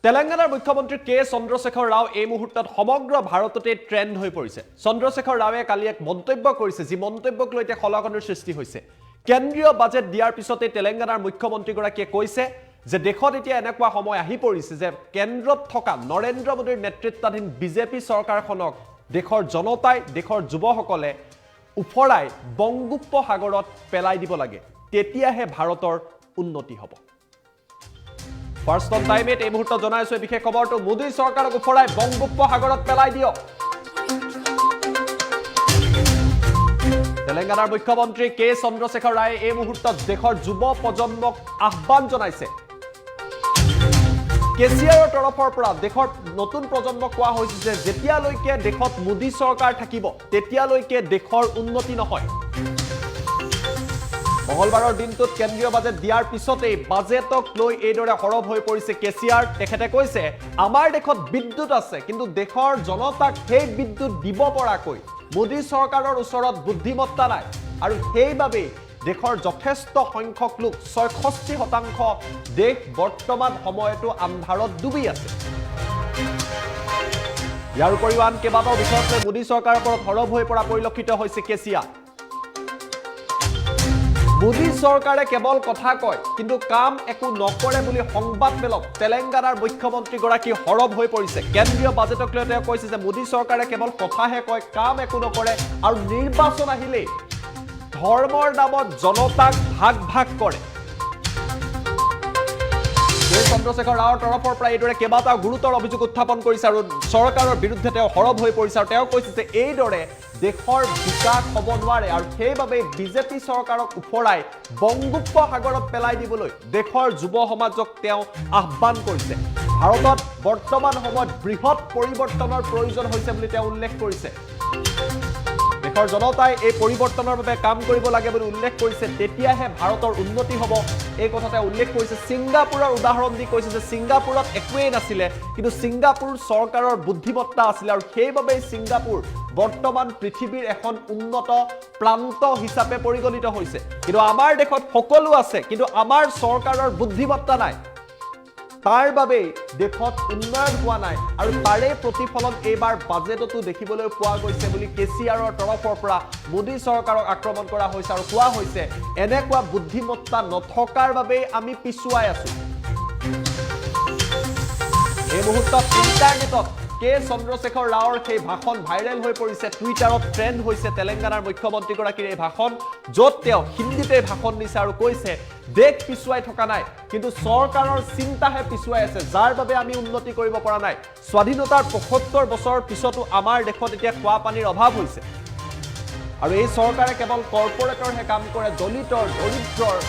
তেলেংগানাৰ মুখ্যমন্ত্ৰী কে চন্দ্ৰশেখৰ ৰাও এই মুহূৰ্তত সমগ্ৰ ভাৰততে ট্ৰেন্ড হৈ পৰিছে। চন্দ্ৰশেখৰ ৰাৱে কালি এক মন্তব্য কৰিছে, যি মন্তব্যক লৈ এতিয়া খলকনিৰ সৃষ্টি হৈছে। কেন্দ্ৰীয় বাজেট দিয়াৰ পিছতে তেলেংগানাৰ মুখ্যমন্ত্ৰীগৰাকীয়ে কৈছে যে দেশত এতিয়া এনেকুৱা সময় আহি পৰিছে যে কেন্দ্ৰত থকা নৰেন্দ্ৰ মোদীৰ নেতৃত্বাধীন বিজেপি চৰকাৰখনক দেশৰ জনতাই, দেশৰ যুৱসকলে উফৰাই বংগোপসাগৰত পেলাই দিব লাগে, তেতিয়াহে ভাৰতৰ উন্নতি হ'ব। ফাৰ্ষ্ট অন টাইমত এই মুহূৰ্তত জনাইছো এই বিশেষ খবৰটো, মোদী চৰকাৰক উফৰাই বংগোপসাগৰত পেলাই দিয়ক। তেলেংগানাৰ মুখ্যমন্ত্ৰী কে চন্দ্ৰশেখৰ ৰায়ে এই মুহূৰ্তত দেশৰ যুৱ প্ৰজন্মক আহ্বান জনাইছে। কেচিআৰৰ তৰফৰ পৰা দেশৰ নতুন প্ৰজন্মক কোৱা হৈছে যে যেতিয়ালৈকে দেশত মোদী চৰকাৰ থাকিব তেতিয়ালৈকে দেশৰ উন্নতি নহয়। মঙলবাৰৰ দিনটোত কেন্দ্ৰীয় বাজেট দিয়াৰ পিছতেই বাজেটক লৈ এইদৰে সৰব হৈ পৰিছে কেচিআৰ। তেখেতে কৈছে আমাৰ দেশত বিদ্যুৎ আছে, কিন্তু দেশৰ জনতাক সেই বিদ্যুৎ দিব পৰাকৈ মোদী চৰকাৰৰ ওচৰত বুদ্ধিমত্তা নাই, আৰু সেইবাবেই দেশৰ যথেষ্ট সংখ্যক লোক ৬৬% দেশ বৰ্তমান সময়তো আন্ধাৰত ডুবি আছে। ইয়াৰ উপৰিও আন কেইবাটাও বিষয়ক লৈ মোদী চৰকাৰৰ ওপৰত সৰব হৈ পৰা পৰিলক্ষিত হৈছে কেচিআৰ। মোদী চৰকাৰে কেৱল কথা কয় কিন্তু কাম একো নকৰে বুলি সংবাদ মেলত তেলেংগানাৰ মুখ্যমন্ত্ৰীগৰাকী সৰব হৈ পৰিছে। কেন্দ্ৰীয় বাজেটক লৈ তেওঁ কৈছে যে মোদী চৰকাৰে কেৱল কথাহে কয়, কাম একো নকৰে, আৰু নিৰ্বাচন আহিলেই ধৰ্মৰ নামত জনতাক ভাগ ভাগ কৰে। চন্দ্ৰশেখৰ ৰাওৰ তৰফৰ পৰা এইদৰে কেইবাটাও গুৰুতৰ অভিযোগ উত্থাপন কৰিছে আৰু চৰকাৰৰ বিৰুদ্ধে তেওঁ সৰব হৈ পৰিছে, আৰু তেওঁ কৈছে যে এইদৰে দেশৰ বিকাশ হ'ব নোৱাৰে, আৰু সেইবাবে বিজেপি চৰকাৰক উফৰাই বংগোপসাগৰত পেলাই দিবলৈ দেশৰ যুৱ সমাজক তেওঁ আহ্বান কৰিছে। ভাৰতত বৰ্তমান সময়ত বৃহৎ পৰিৱৰ্তনৰ প্ৰয়োজন হৈছে বুলি তেওঁ উল্লেখ কৰিছে। দেশৰ জনতাই এই পৰিৱৰ্তনৰ বাবে কাম কৰিব লাগে বুলি উল্লেখ কৰিছে, তেতিয়াহে ভাৰতৰ উন্নতি হ'ব, এই কথা তেওঁ উল্লেখ কৰিছে। ছিংগাপুৰৰ উদাহৰণ দি কৈছে যে ছিংগাপুৰত একোৱেই নাছিলে, কিন্তু ছিংগাপুৰ চৰকাৰৰ বুদ্ধিমত্তা আছিলে, আৰু সেইবাবেই ছিংগাপুৰ বৰ্তমান পৃথিৱীৰ এখন উন্নত প্ৰান্ত হিচাপে পৰিগণিত হৈছে। কিন্তু আমাৰ দেশত সকলো আছে, কিন্তু আমাৰ চৰকাৰৰ বুদ্ধিমত্তা নাই, তাৰ বাবেই দেশত উন্নয়ন হোৱা নাই, আৰু তাৰে প্ৰতিফলন এইবাৰ বাজেটতো দেখিবলৈ পোৱা গৈছে বুলি কেচিআৰৰ তৰফৰ পৰা মোদী চৰকাৰক আক্ৰমণ কৰা হৈছে, আৰু কোৱা হৈছে এনেকুৱা বুদ্ধিমত্তা নথকাৰ বাবেই আমি পিছুৱাই আছো। এই মুহূৰ্তত ইণ্টাৰনেটত কে চন্দ্ৰশেখৰ ৰাওৰ সেই ভাষণ ভাইৰেল হৈ পৰিছে, টুইটাৰত ট্ৰেন্ড হৈছে তেলেংগানাৰ মুখ্যমন্ত্ৰীগৰাকীৰ এই ভাষণ, য'ত তেওঁ হিন্দীতে ভাষণ দিছে আৰু কৈছে দেশ পিছুৱাই থকা নাই, কিন্তু চৰকাৰৰ চিন্তাহে পিছুৱাই আছে, যাৰ বাবে আমি উন্নতি কৰিব পৰা নাই। স্বাধীনতাৰ ৭৫ বছৰৰ পিছতো আমাৰ দেশত এতিয়া খোৱা পানীৰ অভাৱ হৈছে, আৰু এই চৰকাৰে কেৱল কৰ্পৰেটৰহে কাম কৰে, দলিতৰ, দৰিদ্ৰৰ,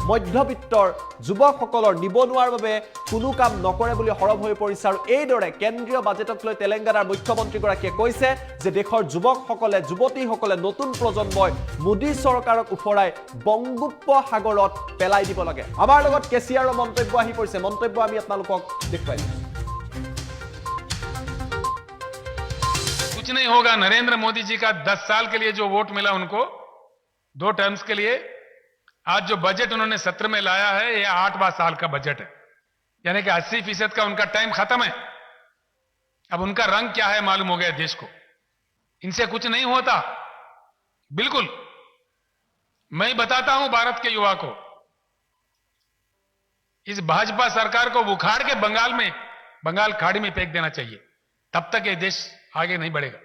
মধ্যবিত্তৰ, যুৱকসকলৰ নিবনুৱাৰ বাবে কোনো কাম নকৰে বুলি সৰব হৈ পৰিছে। আৰু এইদৰে কেন্দ্ৰীয় বাজেটক লৈ তেলেংগানাৰ মুখ্যমন্ত্ৰীগৰাকীয়ে কৈছে যে দেশৰ যুৱকসকলে, যুৱতীসকলে, নতুন প্ৰজন্মই মোদী চৰকাৰক উফৰাই বংগোপসাগৰত পেলাই দিব লাগে। আমাৰ লগত কেচিআৰৰ মন্তব্য আহি পৰিছে, মন্তব্য আমি আপোনালোকক দেখুৱাই দিছোঁ। कुछ नहीं होगा। नरेंद्र मोदी जी का 10 साल के लिए जो वोट मिला उनको 2 टर्म्स के लिए, आज जो बजट उन्होंने सत्र में लाया है ये 8वां साल का बजट है, यानी कि 80% का उनका टाइम खत्म है। अब उनका रंग क्या है मालूम हो गया देश को। इनसे कुछ नहीं होता, बिल्कुल। मैं बताता हूं भारत के युवा को, इस भाजपा सरकार को उखाड़ के बंगाल खाड़ी में फेंक देना चाहिए, तब तक ये देश आगे नहीं बढ़ेगा।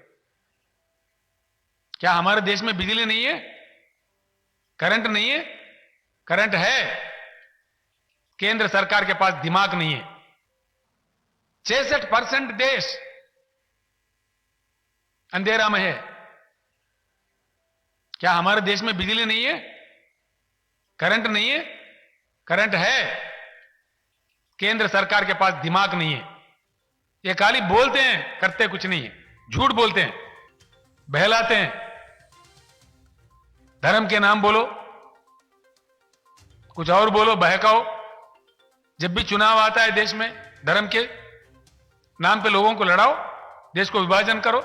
क्या हमारे देश में बिजली नहीं है, करंट नहीं है? करंट है, केंद्र सरकार के पास दिमाग नहीं है। 66% देश अंधेरा में है। क्या हमारे देश में बिजली नहीं है, करंट नहीं है? करंट है, केंद्र सरकार के पास दिमाग नहीं है। ये खाली बोलते हैं, करते कुछ नहीं है, झूठ बोलते हैं, बहलाते हैं। धर्म के नाम बोलो, कुछ और बोलो, बहकाओ। जब भी चुनाव आता है देश में, धर्म के नाम पे लोगों को लड़ाओ, देश को विभाजन करो।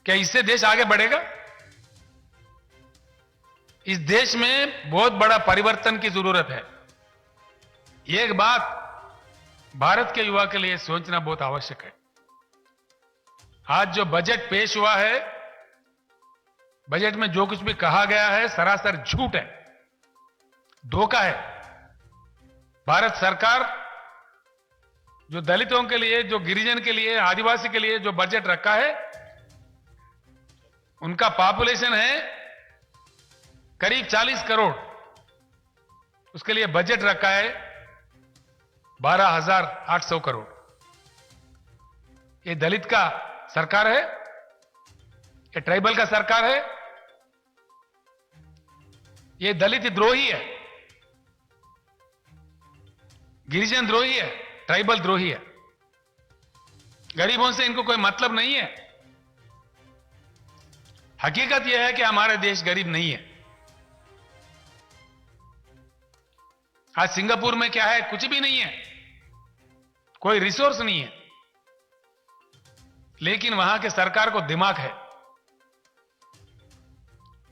क्या इससे देश आगे बढ़ेगा? इस देश में बहुत बड़ा परिवर्तन की जरूरत है। एक बात भारत के युवा के लिए सोचना बहुत आवश्यक है। आज जो बजट पेश हुआ है, बजट में जो कुछ भी कहा गया है सरासर झूठ है, धोखा है। भारत सरकार जो दलितों के लिए, जो गिरिजन के लिए, आदिवासी के लिए जो बजट रखा है, उनका पॉपुलेशन है करीब 40 करोड़, उसके लिए बजट रखा है 12,800 करोड़। ये दलित का सरकार है? ये ट्राइबल का सरकार है? ये दलित द्रोही है, गिरिजन द्रोही है, ट्राइबल द्रोही है। गरीबों से इनको कोई मतलब नहीं है। हकीकत यह है कि हमारा देश गरीब नहीं है। आज सिंगापुर में क्या है? कुछ भी नहीं है, कोई रिसोर्स नहीं है, लेकिन वहां के सरकार को दिमाग है।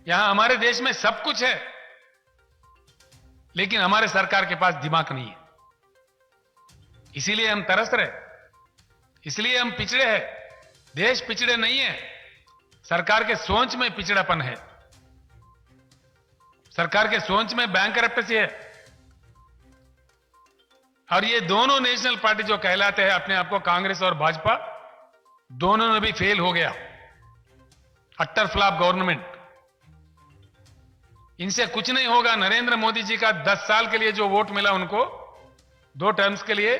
यहां हमारे देश में सब कुछ है, लेकिन हमारे सरकार के पास दिमाग नहीं है। इसीलिए हम तरस रहे, इसलिए हम पिछड़े हैं। देश पिछड़े नहीं है, सरकार के सोच में पिछड़ापन है, सरकार के सोच में बैंकरप्सी है। और ये दोनों नेशनल पार्टी जो कहलाते हैं अपने आप को, कांग्रेस और भाजपा, दोनों में भी फेल हो गया। Attar flop government. इनसे कुछ नहीं होगा। नरेंद्र मोदी जी का 10 साल के लिए जो वोट मिला उनको, 2 टर्म्स के लिए,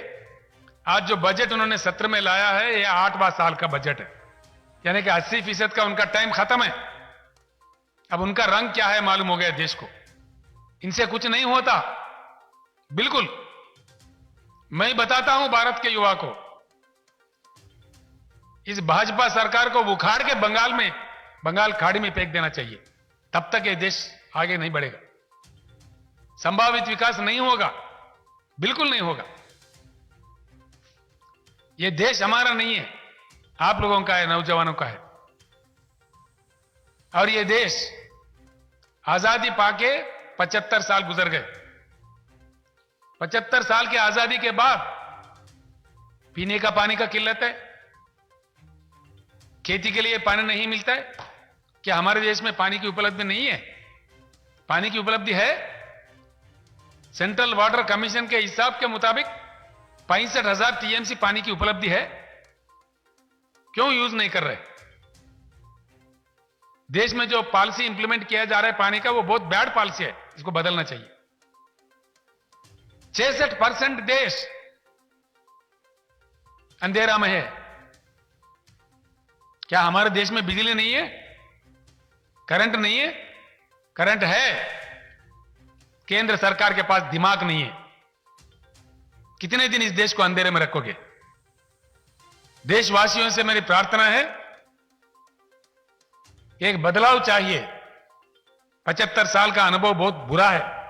आज जो बजट उन्होंने सत्र में लाया है, यह 8वां साल का बजट है, यानी कि 80% का उनका टाइम खत्म है। अब उनका रंग क्या है मालूम हो गया देश को। इनसे कुछ नहीं होता, बिल्कुल। मैं बताता हूं भारत के युवा को, इस भाजपा सरकार को उखाड़ के बंगाल खाड़ी में फेंक देना चाहिए। तब तक ये देश आगे नहीं बढ़ेगा, संभावित विकास नहीं होगा, बिल्कुल नहीं होगा। ये देश हमारा नहीं है, आप लोगों का है, नौजवानों का है। और ये देश आजादी पाके 75 साल गुजर गए। 75 साल की आजादी के बाद पीने का पानी का किल्लत है, खेती के लिए पानी नहीं मिलता है। क्या हमारे देश में पानी की उपलब्धि नहीं है? पानी की उपलब्धि है। सेंट्रल वाटर कमीशन के हिसाब के मुताबिक 65,000 टीएमसी पानी की उपलब्धि है। क्यों यूज नहीं कर रहे? देश में जो पॉलिसी इंप्लीमेंट किया जा रहा है पानी का, वो बहुत बैड पॉलिसी है, इसको बदलना चाहिए। 66% देश अंधेरा में है। क्या हमारे देश में बिजली नहीं है? करंट नहीं है? करंट है, केंद्र सरकार के पास दिमाग नहीं है। कितने दिन इस देश को अंधेरे में रखोगे? देशवासियों से मेरी प्रार्थना है, एक बदलाव चाहिए। 75 साल का अनुभव बहुत बुरा है।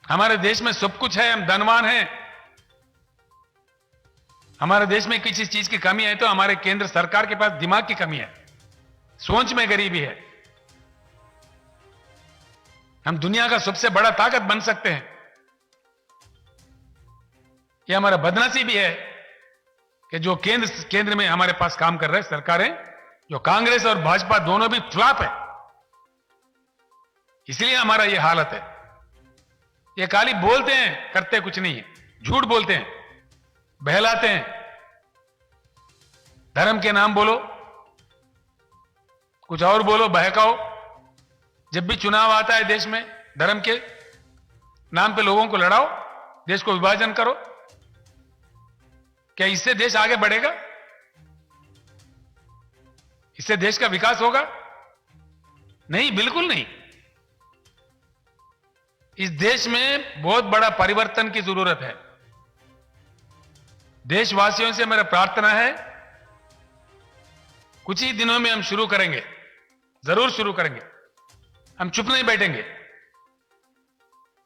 हमारे देश में सब कुछ है, हम धनवान हैं। हमारे देश में किसी चीज की कमी है तो हमारे केंद्र सरकार के पास दिमाग की कमी है, सोच में गरीबी है। हम दुनिया का सबसे बड़ा ताकत बन सकते हैं। यह हमारा बदनसीबी है कि जो केंद्र में हमारे पास काम कर रहे सरकारें, जो कांग्रेस और भाजपा दोनों भी फ्लॉप है। इसलिए हमारा यह हालत है। ये खाली बोलते हैं, करते कुछ नहीं है, झूठ बोलते हैं, बहलाते हैं। धर्म के नाम बोलो, कुछ और बोलो, बहकाओ। जब भी चुनाव आता है देश में, धर्म के नाम पे लोगों को लड़ाओ, देश को विभाजन करो। क्या इससे देश आगे बढ़ेगा? इससे देश का विकास होगा? नहीं, बिल्कुल नहीं। इस देश में बहुत बड़ा परिवर्तन की जरूरत है। देशवासियों से मेरा प्रार्थना है, कुछ ही दिनों में हम शुरू करेंगे, जरूर शुरू करेंगे। हम चुप नहीं बैठेंगे।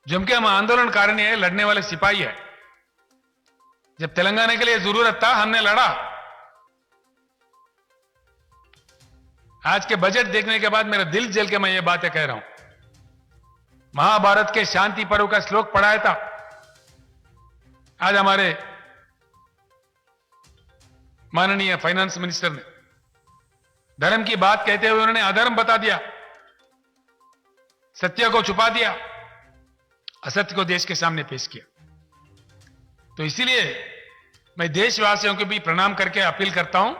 जम के हम आंदोलनकारिणी है, लड़ने वाले सिपाही है। जब तेलंगाना के लिए जरूरत था, हमने लड़ा। आज के बजट देखने के बाद मेरा दिल जल के मैं ये बातें कह रहा हूं। महाभारत के शांति पर्व का श्लोक पढ़ाया था, आज हमारे माननीय फाइनेंस मिनिस्टर ने धर्म की बात कहते हुए उन्होंने अधर्म बता दिया, सत्य को छुपा दिया, असत्य को देश के सामने पेश किया। तो इसीलिए मैं देशवासियों को भी प्रणाम करके अपील करता हूं,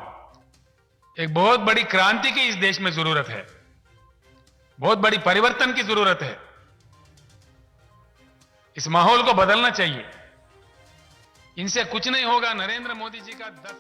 एक बहुत बड़ी क्रांति की इस देश में जरूरत है, बहुत बड़ी परिवर्तन की जरूरत है। इस माहौल को बदलना चाहिए। इनसे कुछ नहीं होगा। नरेंद्र मोदी जी का 10